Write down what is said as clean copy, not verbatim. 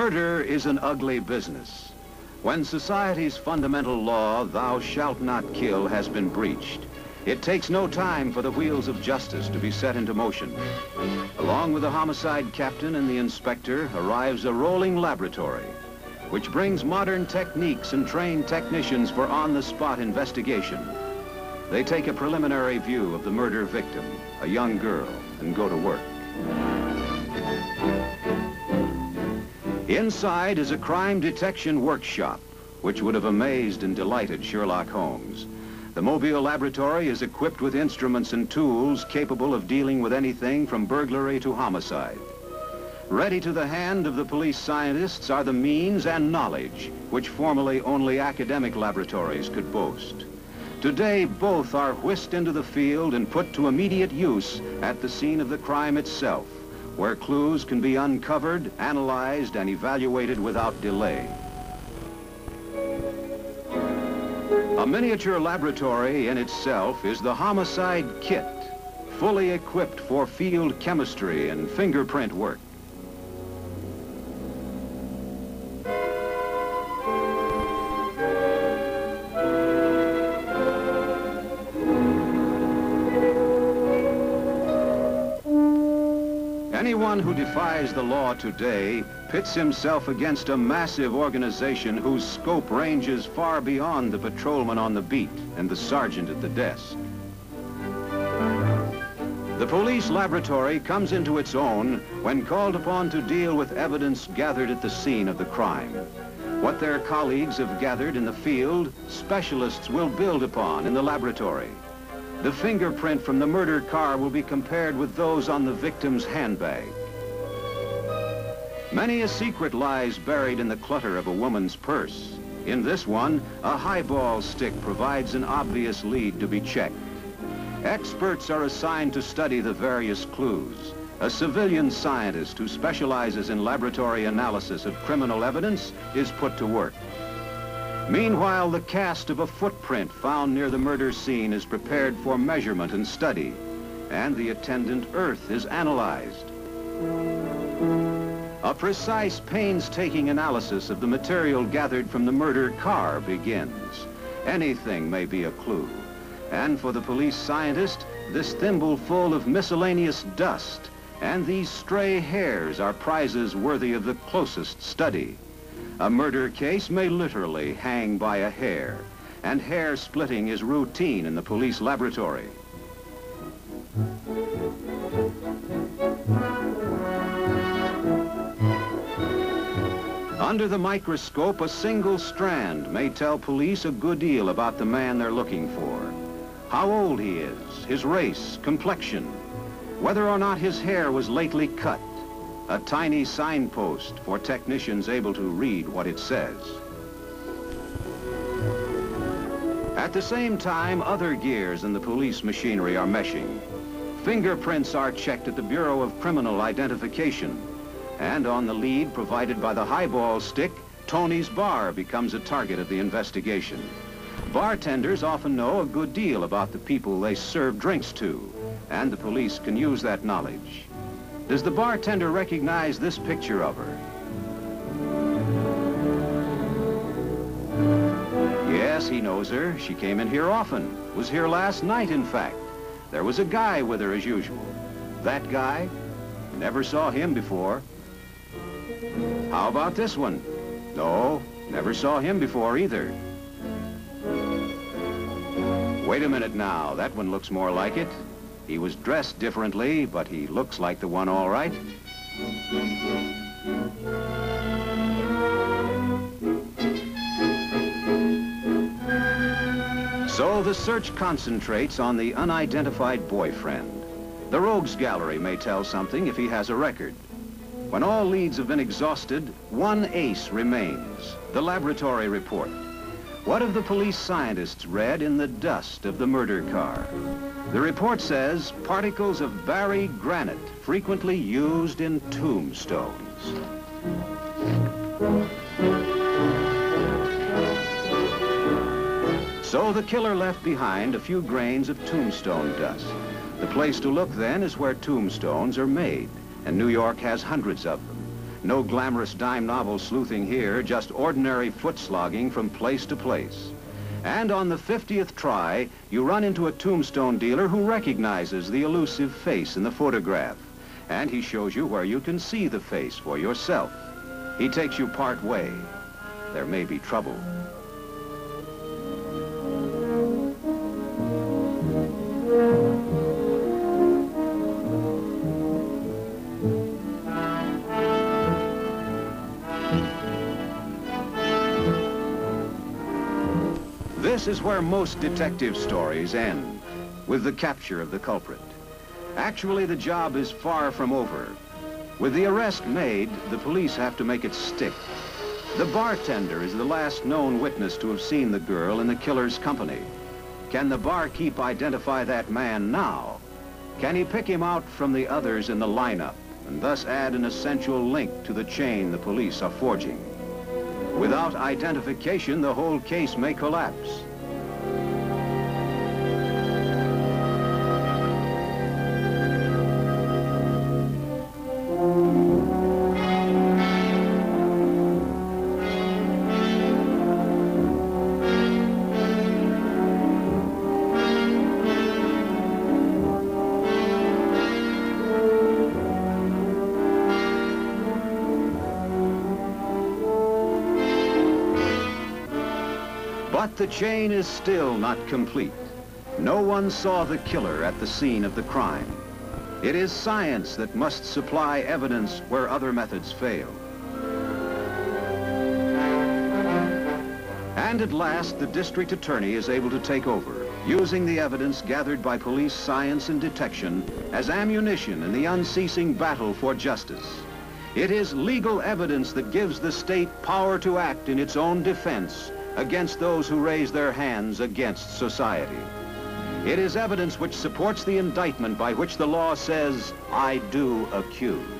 Murder is an ugly business. When society's fundamental law, thou shalt not kill, has been breached, it takes no time for the wheels of justice to be set into motion. Along with the homicide captain and the inspector arrives a rolling laboratory, which brings modern techniques and trained technicians for on-the-spot investigation. They take a preliminary view of the murder victim, a young girl, and go to work. Inside is a crime detection workshop, which would have amazed and delighted Sherlock Holmes. The Mobile laboratory is equipped with instruments and tools capable of dealing with anything from burglary to homicide. Ready to the hand of the police scientists are the means and knowledge which formerly only academic laboratories could boast. Today, both are whisked into the field and put to immediate use at the scene of the crime itself, where clues can be uncovered, analyzed, and evaluated without delay. A miniature laboratory in itself is the homicide kit, fully equipped for field chemistry and fingerprint work. Anyone who defies the law today pits himself against a massive organization whose scope ranges far beyond the patrolman on the beat and the sergeant at the desk. The police laboratory comes into its own when called upon to deal with evidence gathered at the scene of the crime. What their colleagues have gathered in the field, specialists will build upon in the laboratory. The fingerprint from the murder car will be compared with those on the victim's handbag. Many a secret lies buried in the clutter of a woman's purse. In this one, a highball stick provides an obvious lead to be checked. Experts are assigned to study the various clues. A civilian scientist who specializes in laboratory analysis of criminal evidence is put to work. Meanwhile, the cast of a footprint found near the murder scene is prepared for measurement and study, and the attendant earth is analyzed. A precise, painstaking analysis of the material gathered from the murder car begins. Anything may be a clue, and for the police scientist, this thimble full of miscellaneous dust and these stray hairs are prizes worthy of the closest study. A murder case may literally hang by a hair, and hair splitting is routine in the police laboratory. Under the microscope, a single strand may tell police a good deal about the man they're looking for. How old he is, his race, complexion, whether or not his hair was lately cut. A tiny signpost for technicians able to read what it says. At the same time, other gears in the police machinery are meshing. Fingerprints are checked at the Bureau of Criminal Identification. And on the lead provided by the highball stick, Tony's Bar becomes a target of the investigation. Bartenders often know a good deal about the people they serve drinks to, and the police can use that knowledge. Does the bartender recognize this picture of her? Yes, he knows her. She came in here often. Was here last night, in fact. There was a guy with her as usual. That guy? Never saw him before. How about this one? No, never saw him before either. Wait a minute now. That one looks more like it. He was dressed differently, but he looks like the one all right. So the search concentrates on the unidentified boyfriend. The rogues gallery may tell something if he has a record. When all leads have been exhausted, one ace remains, the laboratory report. What have the police scientists read in the dust of the murder car? The report says particles of Barry granite frequently used in tombstones. So the killer left behind a few grains of tombstone dust. The place to look then is where tombstones are made, and New York has hundreds of them. No glamorous dime novel sleuthing here, just ordinary foot slogging from place to place. And on the 50th try, you run into a tombstone dealer who recognizes the elusive face in the photograph. And he shows you where you can see the face for yourself. He takes you part way. There may be trouble. This is where most detective stories end, with the capture of the culprit. Actually, the job is far from over. With the arrest made, the police have to make it stick. The bartender is the last known witness to have seen the girl in the killer's company. Can the barkeep identify that man now? Can he pick him out from the others in the lineup and thus add an essential link to the chain the police are forging? Without identification, the whole case may collapse. But the chain is still not complete. No one saw the killer at the scene of the crime. It is science that must supply evidence where other methods fail. And at last, the district attorney is able to take over, using the evidence gathered by police science and detection as ammunition in the unceasing battle for justice. It is legal evidence that gives the state power to act in its own defense against those who raise their hands against society. It is evidence which supports the indictment by which the law says, "I do accuse."